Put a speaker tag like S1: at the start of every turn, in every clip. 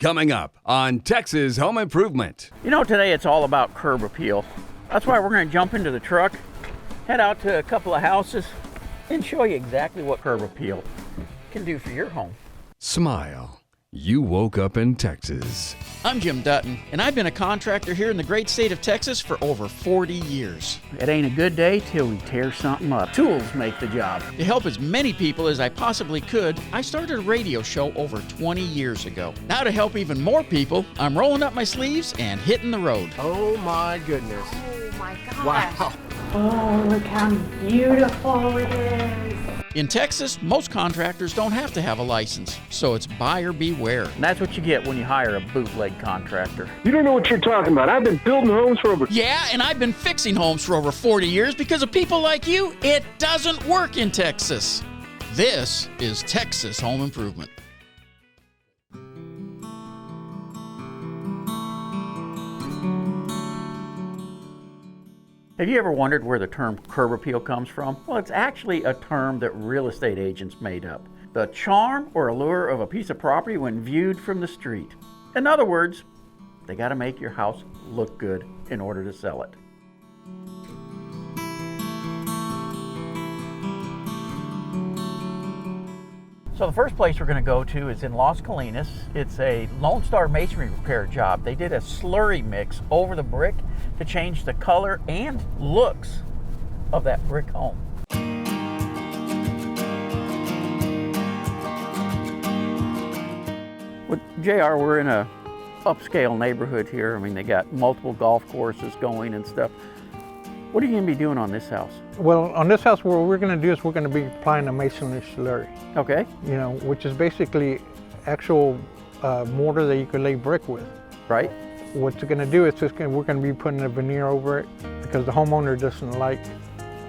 S1: Coming up on Texas Home Improvement.
S2: You know, today it's all about curb appeal. That's why we're going to jump into the truck, head out to a couple of houses, and show you exactly what curb appeal can do for your home.
S1: Smile. You woke up in Texas.
S3: I'm Jim Dutton, and I've been a contractor here in the great state of Texas for over 40 years.
S2: It ain't a good day till we tear something up. Tools make the job.
S3: To help as many people as I possibly could, I started a radio show over 20 years ago. Now to help even more people, I'm rolling up my sleeves and hitting the road.
S4: Oh my goodness.
S5: Oh my gosh.
S4: Wow.
S5: Oh, look how beautiful it is.
S3: In Texas, most contractors don't have to have a license, so it's buyer beware.
S2: And that's what you get when you hire a bootleg contractor.
S4: You don't know what you're talking about. I've been building homes for over...
S3: Yeah, and I've been fixing homes for over 40 years because of people like you. It doesn't work in Texas. This is Texas Home Improvement.
S2: Have you ever wondered where the term curb appeal comes from? Well, it's actually a term that real estate agents made up. The charm or allure of a piece of property when viewed from the street. In other words, they got to make your house look good in order to sell it. So the first place we're going to go to is in Las Colinas. It's a Lone Star masonry repair job. They did a slurry mix over the brick to change the color and looks of that brick home. With JR, we're in a upscale neighborhood here. I mean, they got multiple golf courses going and stuff. What are you going to be doing on this house?
S6: Well, on this house, what we're going to do is we're going to be applying a masonry slurry.
S2: Okay.
S6: You know, which is basically actual mortar that you could lay brick with.
S2: Right.
S6: What it's going to do is we're going to be putting a veneer over it because the homeowner doesn't like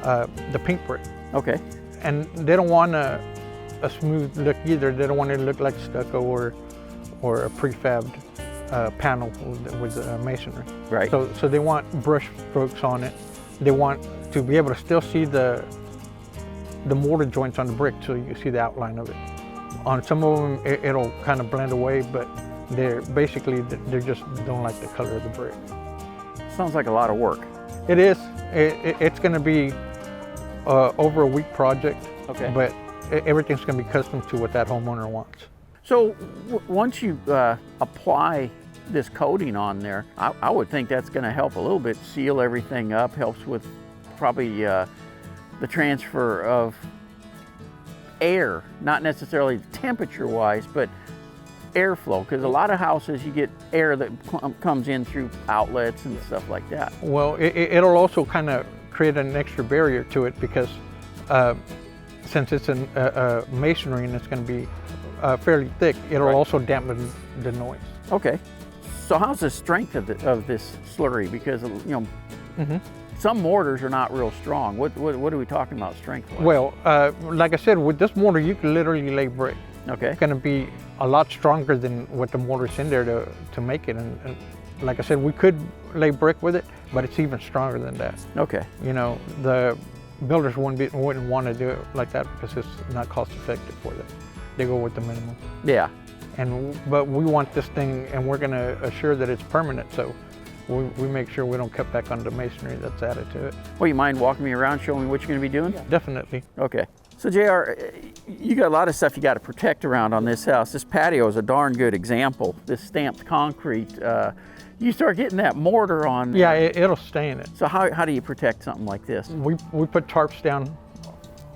S6: the pink brick.
S2: Okay.
S6: And they don't want a smooth look either. They don't want it to look like stucco or a prefabbed panel with masonry.
S2: Right.
S6: So they want brush strokes on it. They want to be able to still see the mortar joints on the brick so you can see the outline of it. On some of them, it'll kind of blend away, but they just don't like the color of the brick.
S2: Sounds like a lot of work.
S6: It is. It's going to be over a week project.
S2: Okay.
S6: But everything's going to be custom to what that homeowner wants.
S2: So once you apply this coating on there, I would think that's going to help a little bit seal everything up, helps with probably the transfer of air, not necessarily temperature-wise, but airflow, because a lot of houses you get air that comes in through outlets and stuff like that.
S6: Well, it'll also kind of create an extra barrier to it because since it's a masonry and it's going to be fairly thick, it'll also dampen the noise.
S2: Okay. So how's the strength of this slurry? Because, you know, some mortars are not real strong. What are we talking about strength-wise?
S6: Well, like I said, with this mortar, you can literally lay brick.
S2: Okay.
S6: It's going to be a lot stronger than what the mortar's in there to make it. And like I said, we could lay brick with it, but it's even stronger than that.
S2: Okay.
S6: You know, the builders wouldn't want to do it like that because it's not cost-effective for them. They go with the minimum.
S2: Yeah.
S6: But we want this thing, and we're going to assure that it's permanent, so we make sure we don't cut back on the masonry that's added to it.
S2: Well, you mind walking me around, showing me what you're going to be doing?
S6: Yeah. Definitely.
S2: Okay. So JR, you got a lot of stuff you got to protect around on this house. This patio is a darn good example. This stamped concrete, you start getting that mortar on.
S6: Yeah, it'll stay in it.
S2: So how do you protect something like this?
S6: We put tarps down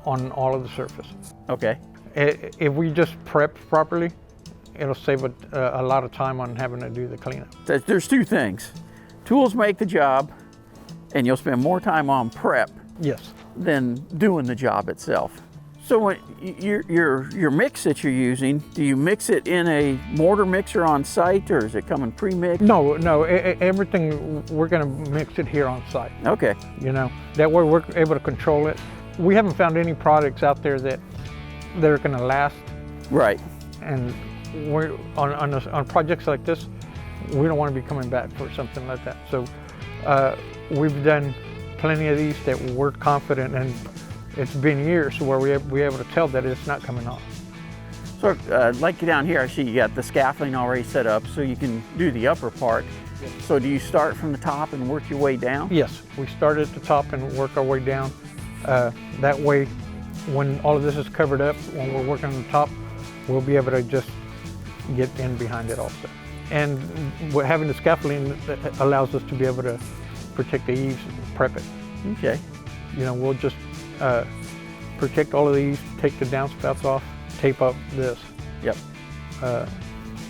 S6: on all of the surface.
S2: Okay.
S6: If we just prep properly, it'll save a lot of time on having to do the cleanup.
S2: There's two things. Tools make the job, and you'll spend more time on prep
S6: Yes.
S2: than doing the job itself. So when your mix that you're using, do you mix it in a mortar mixer on site, or is it coming pre-mixed?
S6: No, everything, we're gonna mix it here on site.
S2: Okay.
S6: You know, that way we're able to control it. We haven't found any products out there that are gonna last.
S2: Right.
S6: And we're on projects like this, we don't want to be coming back for something like that. So we've done plenty of these that we're confident, and it's been years where we're able to tell that it's not coming off.
S2: So like down here, I see you got the scaffolding already set up so you can do the upper part. So do you start from the top and work your way down?
S6: Yes, we start at the top and work our way down. That way, when all of this is covered up, when we're working on the top, we'll be able to just get in behind it also. And having the scaffolding allows us to be able to protect the eaves and prep it.
S2: Okay.
S6: You know, we'll just protect all of these, take the downspouts off, tape up this.
S2: Yep.
S6: The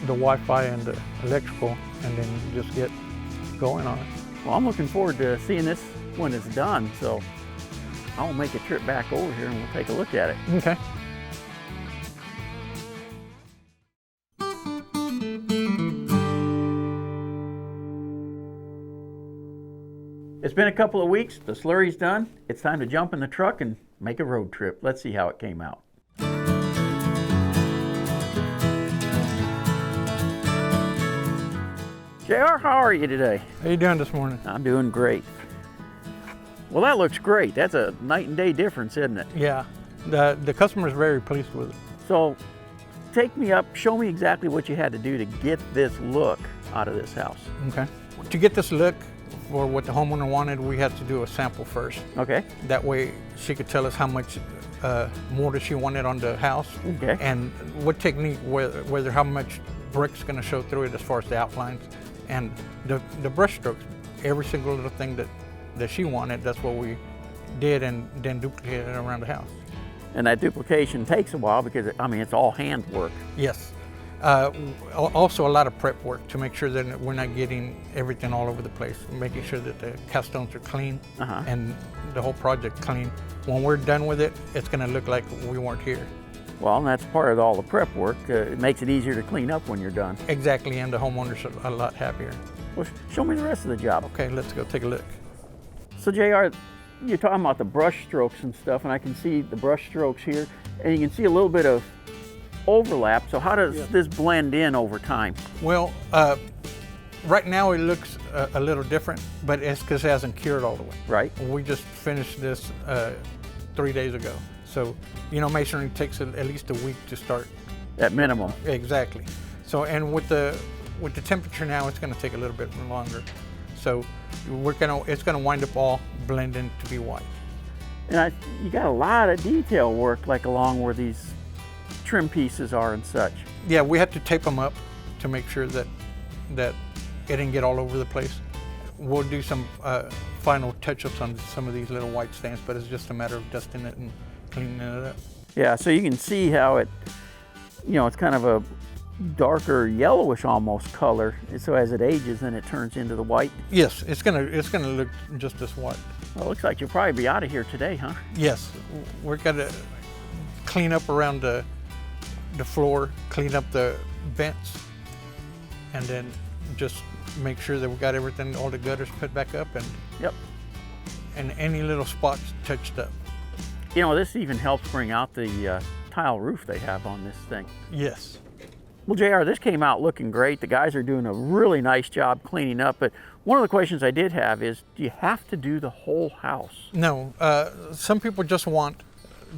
S6: Wi-Fi and the electrical, and then just get going on it.
S2: Well, I'm looking forward to seeing this when it's done, so I'll make a trip back over here and we'll take a look at it.
S6: Okay.
S2: It's been a couple of weeks, the slurry's done. It's time to jump in the truck and make a road trip. Let's see how it came out. JR, how are you today?
S6: How you doing this morning?
S2: I'm doing great. Well, that looks great. That's a night and day difference, isn't it?
S6: Yeah, the customer's very pleased with it.
S2: So take me up, show me exactly what you had to do to get this look out of this house.
S6: Okay. To get this look for what the homeowner wanted, we had to do a sample first.
S2: Okay.
S6: That way she could tell us how much mortar she wanted on the house.
S2: Okay.
S6: And what technique, whether how much brick's gonna show through it as far as the outlines. And the brush strokes, every single little thing that she wanted, that's what we did and then duplicated it around the house.
S2: And that duplication takes a while because, I mean, it's all hand work.
S6: Yes. Also a lot of prep work to make sure that we're not getting everything all over the place, making sure that the cast stones are clean and the whole project clean. When we're done with it, it's gonna look like we weren't here.
S2: Well, and that's part of all the prep work. It makes it easier to clean up when you're done.
S6: Exactly, and the homeowners are a lot happier.
S2: Well, show me the rest of the job.
S6: Okay, let's go take a look.
S2: So JR, you're talking about the brush strokes and stuff, and I can see the brush strokes here, and you can see a little bit of overlap. So how does this blend in over time?
S6: Well, right now it looks a little different, but it's because it hasn't cured all the way.
S2: Right.
S6: We just finished this 3 days ago. So, you know, masonry takes at least a week to start.
S2: At minimum.
S6: Exactly. So, and with the temperature now, it's going to take a little bit longer. So, it's going to wind up all blending to be white.
S2: And you got a lot of detail work, like along where these trim pieces are and such.
S6: Yeah, we had to tape them up to make sure that it didn't get all over the place. We'll do some final touch-ups on some of these little white stands, but it's just a matter of dusting it and cleaning it up.
S2: Yeah, so you can see how it, you know, it's kind of a darker yellowish almost color. So as it ages, then it turns into the white.
S6: Yes, it's gonna look just as white.
S2: Well, it looks like you'll probably be out of here today, huh?
S6: Yes, we're gonna clean up around the floor, clean up the vents, and then just make sure that we got everything, all the gutters put back up, and any little spots touched up.
S2: You know, this even helps bring out the tile roof they have on this thing.
S6: Yes.
S2: Well, JR, this came out looking great. The guys are doing a really nice job cleaning up, but one of the questions I did have is, do you have to do the whole house?
S6: No, some people just want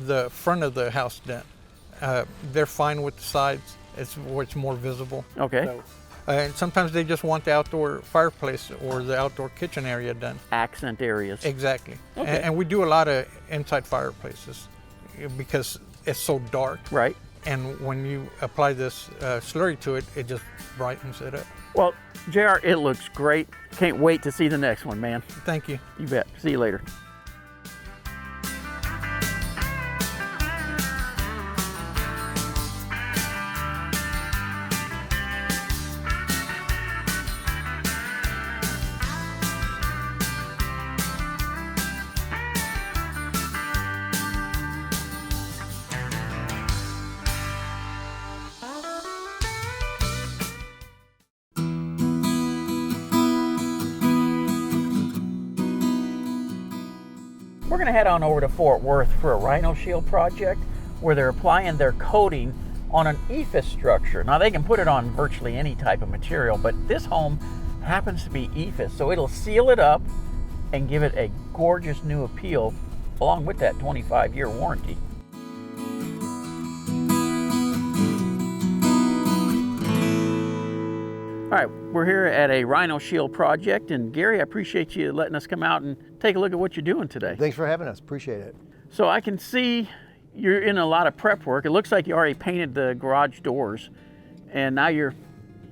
S6: the front of the house done. They're fine with the sides. It's where it's more visible.
S2: Okay.
S6: So, and sometimes they just want the outdoor fireplace or the outdoor kitchen area done.
S2: Accent areas.
S6: Exactly.
S2: Okay.
S6: And we do a lot of inside fireplaces because it's so dark.
S2: Right.
S6: And when you apply this slurry to it, it just brightens it up.
S2: Well, JR, it looks great. Can't wait to see the next one, man.
S6: Thank you.
S2: You bet. See you later. We're going to head on over to Fort Worth for a Rhino Shield project where they're applying their coating on an EIFS structure. Now they can put it on virtually any type of material, but this home happens to be EIFS, so it'll seal it up and give it a gorgeous new appeal along with that 25-year warranty. All right, we're here at a Rhino Shield project, and Gary, I appreciate you letting us come out and take a look at what you're doing today.
S7: Thanks for having us. Appreciate it.
S2: So I can see you're in a lot of prep work. It looks like you already painted the garage doors, and now you're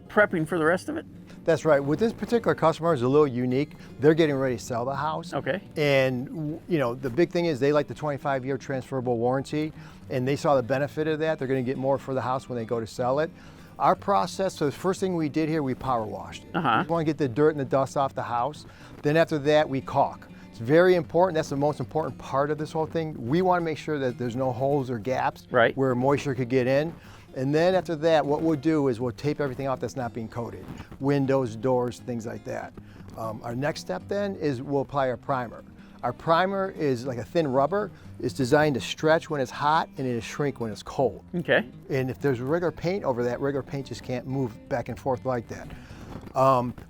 S2: prepping for the rest of it?
S7: That's right. With this particular customer, is a little unique. They're getting ready to sell the house.
S2: Okay.
S7: And you know, the big thing is they like the 25-year transferable warranty, and they saw the benefit of that. They're going to get more for the house when they go to sell it. Our process, so the first thing we did here, we power washed. We want to get the dirt and the dust off the house. Then after that, we caulk. It's very important. That's the most important part of this whole thing. We want to make sure that there's no holes or gaps where moisture could get in. And then after that, what we'll do is we'll tape everything off that's not being coated. Windows, doors, things like that. Our next step then is we'll apply our primer. Our primer is like a thin rubber. It's designed to stretch when it's hot and it'll shrink when it's cold.
S2: Okay.
S7: And if there's regular paint over that, regular paint just can't move back and forth like that.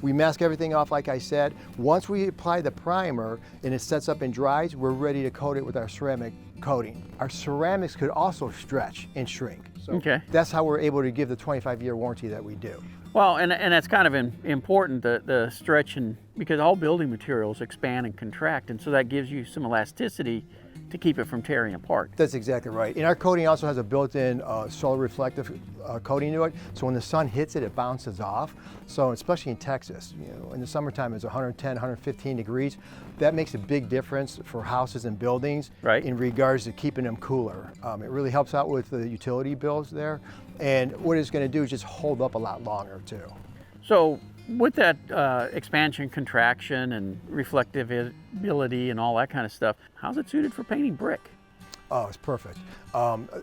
S7: We mask everything off, like I said. Once we apply the primer and it sets up and dries, we're ready to coat it with our ceramic coating. Our ceramics could also stretch and shrink. So that's how we're able to give the 25-year warranty that we do.
S2: Well, and that's kind of important, the stretch, and because all building materials expand and contract, and so that gives you some elasticity to keep it from tearing apart.
S7: That's exactly right. And our coating also has a built-in solar reflective coating to it, so when the sun hits it, it bounces off. So especially in Texas, you know, in the summertime it's 110, 115 degrees. That makes a big difference for houses and buildings in regards to keeping them cooler. It really helps out with the utility bills there. And what it's going to do is just hold up a lot longer too.
S2: So with that expansion, contraction, and reflectivity and all that kind of stuff, how's it suited for painting brick?
S7: Oh, it's perfect.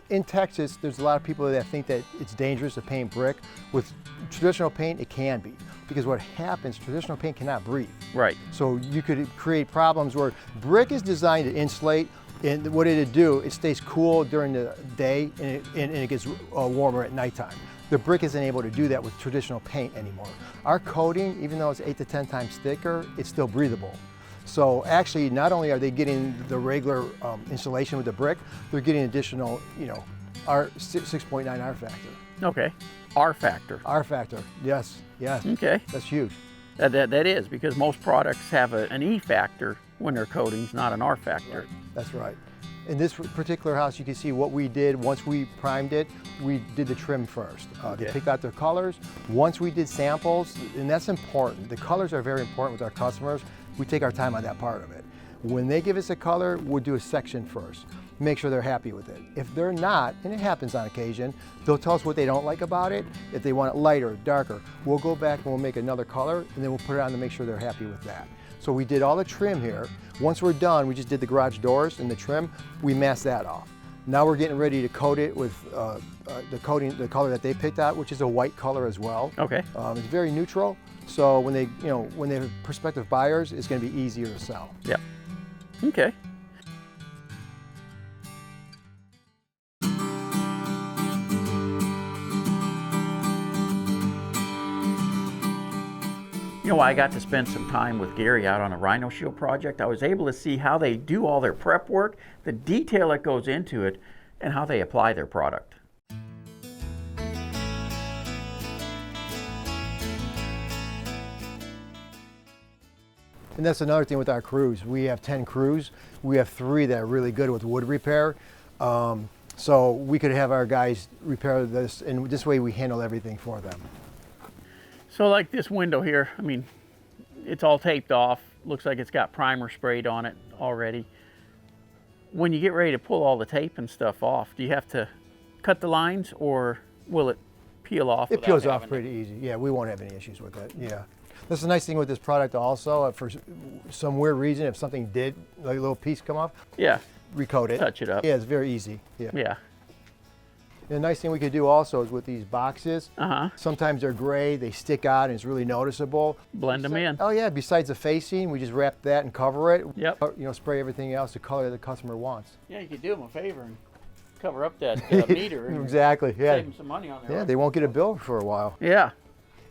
S7: In Texas, there's a lot of people that think that it's dangerous to paint brick. With traditional paint, it can be. Because what happens, traditional paint cannot breathe.
S2: Right.
S7: So you could create problems where brick is designed to insulate, and what it'll do, it stays cool during the day and it gets warmer at nighttime. The brick isn't able to do that with traditional paint anymore. Our coating, even though it's 8 to 10 times thicker, it's still breathable. So actually, not only are they getting the regular insulation with the brick, they're getting additional, you know, our 6.9 R factor.
S2: Okay, R factor.
S7: R factor, yes, yes.
S2: Okay.
S7: That's huge.
S2: That is, because most products have an E factor when they're coatings, not an R factor.
S7: Right. That's right. In this particular house, you can see what we did once we primed it. We did the trim first. They picked out their colors. Once we did samples, and that's important. The colors are very important with our customers. We take our time on that part of it. When they give us a color, we'll do a section first. Make sure they're happy with it. If they're not, and it happens on occasion, they'll tell us what they don't like about it. If they want it lighter, darker, we'll go back and we'll make another color, and then we'll put it on to make sure they're happy with that. So we did all the trim here. Once we're done, we just did the garage doors and the trim. We masked that off. Now we're getting ready to coat it with the color that they picked out, which is a white color as well.
S2: Okay.
S7: It's very neutral, so when they, when they're prospective buyers, it's going to be easier to sell.
S2: Yep. Okay. You know, I got to spend some time with Gary out on a Rhino Shield project. I was able to see how they do all their prep work, the detail that goes into it, and how they apply their product.
S7: And that's another thing with our crews. We have 10 crews. We have 3 that are really good with wood repair. So we could have our guys repair this, and this way we handle everything for them.
S2: So like this window here, I mean, it's all taped off. Looks like it's got primer sprayed on it already. When you get ready to pull all the tape and stuff off, do you have to cut the lines, or will it peel off?
S7: It peels off pretty easy. Yeah, we won't have any issues with it. Yeah. That's the nice thing with this product also. For some weird reason, if something did, like a little piece come off, recoat it.
S2: Touch it up.
S7: Yeah, it's very easy. Yeah.
S2: Yeah.
S7: And the nice thing we could do also is with these boxes, sometimes they're gray, they stick out, and it's really noticeable.
S2: Blend them in.
S7: Oh yeah, besides the facing, we just wrap that and cover it.
S2: Yep.
S7: You know, spray everything else the color the customer wants.
S2: Yeah, you could do them a favor and cover up that meter. And
S7: exactly, yeah.
S2: Save them some money on there.
S7: Yeah, they won't get a bill for a while.
S2: Yeah.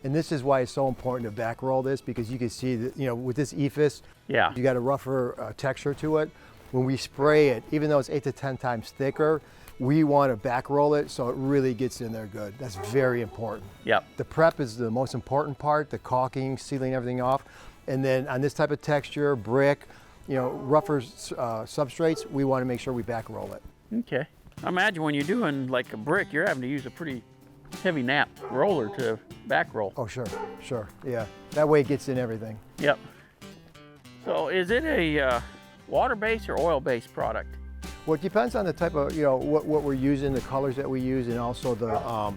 S7: And this is why it's so important to back roll this, because you can see that, you know, with this EIFS, you got a rougher texture to it. When we spray it, even though it's 8 to 10 times thicker, we want to back roll it so it really gets in there good. That's very important.
S2: Yep.
S7: The prep is the most important part, the caulking, sealing everything off. And then on this type of texture, brick, you know, rougher substrates, we want to make sure we back roll it.
S2: Okay. I imagine when you're doing like a brick, you're having to use a pretty heavy nap roller to back roll.
S7: Oh, sure, sure, yeah. That way it gets in everything.
S2: Yep. So is it a water-based or oil-based product?
S7: Well, it depends on the type of, you know, what we're using, the colors that we use, and also the,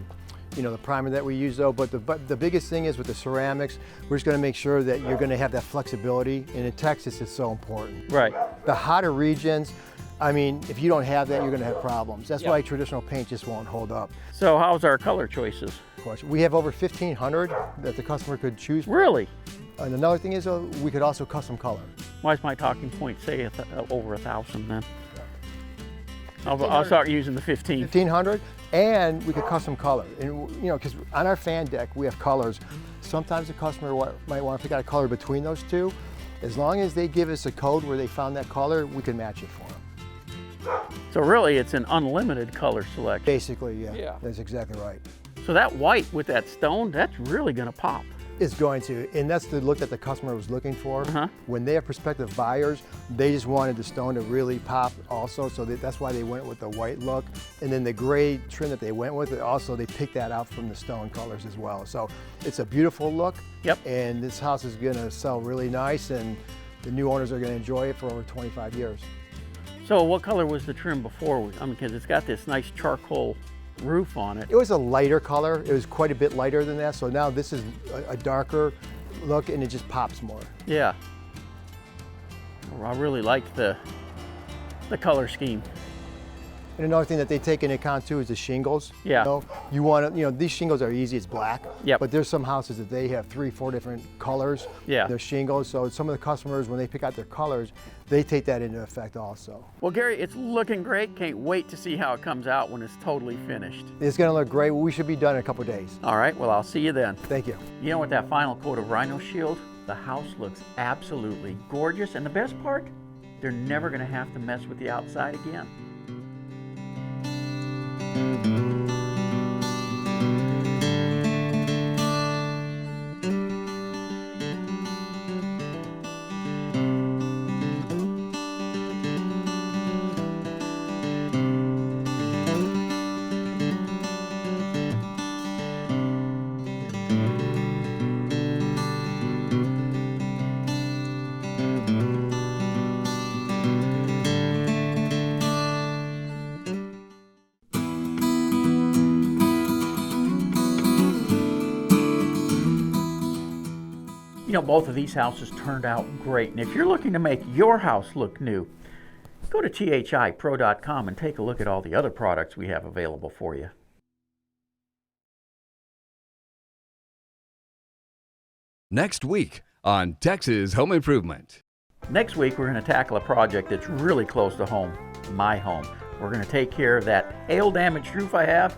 S7: you know, the primer that we use though. But the biggest thing is with the ceramics, we're just gonna make sure that you're gonna have that flexibility. And in Texas, it's so important.
S2: Right.
S7: The hotter regions, I mean, if you don't have that, you're gonna have problems. That's why traditional paint just won't hold up.
S2: So how's our color choices?
S7: We have over 1,500 that the customer could choose from.
S2: Really?
S7: And another thing is, we could also custom color.
S2: Why is my talking point say over 1,000 then? I'll start using the 15.
S7: 1,500, and we could custom color. And you know, because on our fan deck, we have colors. Sometimes the customer might want to pick out a color between those two. As long as they give us a code where they found that color, we can match it for them.
S2: So really, it's an unlimited color selection.
S7: Basically, yeah. That's exactly right.
S2: So that white with that stone, that's really gonna pop.
S7: It's going to, and that's the look that the customer was looking for. When they have prospective buyers, they just wanted the stone to really pop also, so that's why they went with the white look. And then the gray trim that they went with, also they picked that out from the stone colors as well. So it's a beautiful look.
S2: Yep.
S7: And this house is gonna sell really nice, and the new owners are gonna enjoy it for over 25 years.
S2: So what color was the trim before? I mean, because it's got this nice charcoal roof on it.
S7: It was a lighter color. It was quite a bit lighter than that. So now this is a darker look, and it just pops more.
S2: Yeah. I really like the color scheme.
S7: And another thing that they take into account too is the shingles.
S2: Yeah.
S7: You know, you want to, you know, these shingles are easy, it's black.
S2: Yep.
S7: But there's some houses that they have 3, 4 different colors.
S2: Yeah.
S7: Their shingles. So some of the customers, when they pick out their colors, they take that into effect also.
S2: Well, Gary, it's looking great. Can't wait to see how it comes out when it's totally finished.
S7: It's going to look great. We should be done in a couple of days.
S2: All right, well, I'll see you then.
S7: Thank you.
S2: You know, with that final coat of Rhino Shield, the house looks absolutely gorgeous. And the best part, they're never gonna have to mess with the outside again. You know, both of these houses turned out great. And if you're looking to make your house look new, go to thipro.com and take a look at all the other products we have available for you.
S1: Next week on Texas Home Improvement.
S2: Next week, we're going to tackle a project that's really close to home, my home. We're going to take care of that hail-damaged roof I have,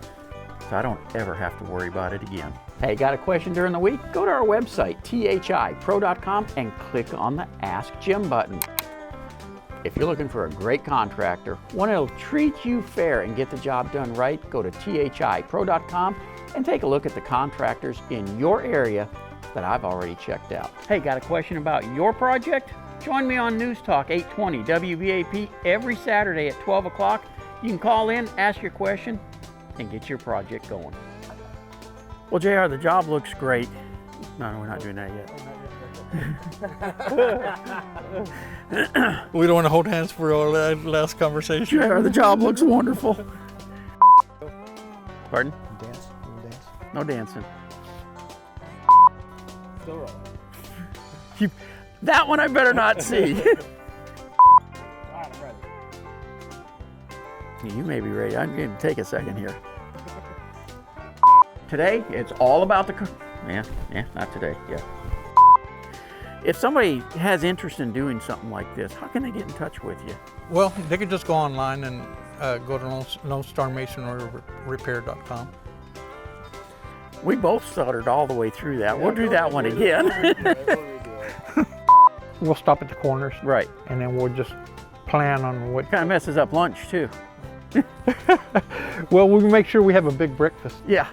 S2: so I don't ever have to worry about it again. Hey, got a question during the week? Go to our website, thipro.com, and click on the Ask Jim button. If you're looking for a great contractor, one that'll treat you fair and get the job done right, go to thipro.com and take a look at the contractors in your area that I've already checked out. Hey, got a question about your project? Join me on News Talk 820 WBAP every Saturday at 12 o'clock. You can call in, ask your question, and get your project going. Well, JR, the job looks great. No, we're not doing that yet.
S6: We don't want to hold hands for our last conversation.
S2: JR, the job looks wonderful. Pardon?
S7: Dance? You dance?
S2: No dancing. That one I better not see. You may be ready. I'm going to take a second here. Today, it's all about the... not today, yeah. If somebody has interest in doing something like this, how can they get in touch with you?
S6: Well, they could just go online and go to Lone Star Masonry Repair.com.
S2: We both stuttered all the way through that. We'll do that one again.
S6: We'll stop at the corners.
S2: Right.
S6: And then we'll just plan on what...
S2: Kind of messes up lunch, too.
S6: Well, we'll make sure we have a big breakfast.
S2: Yeah.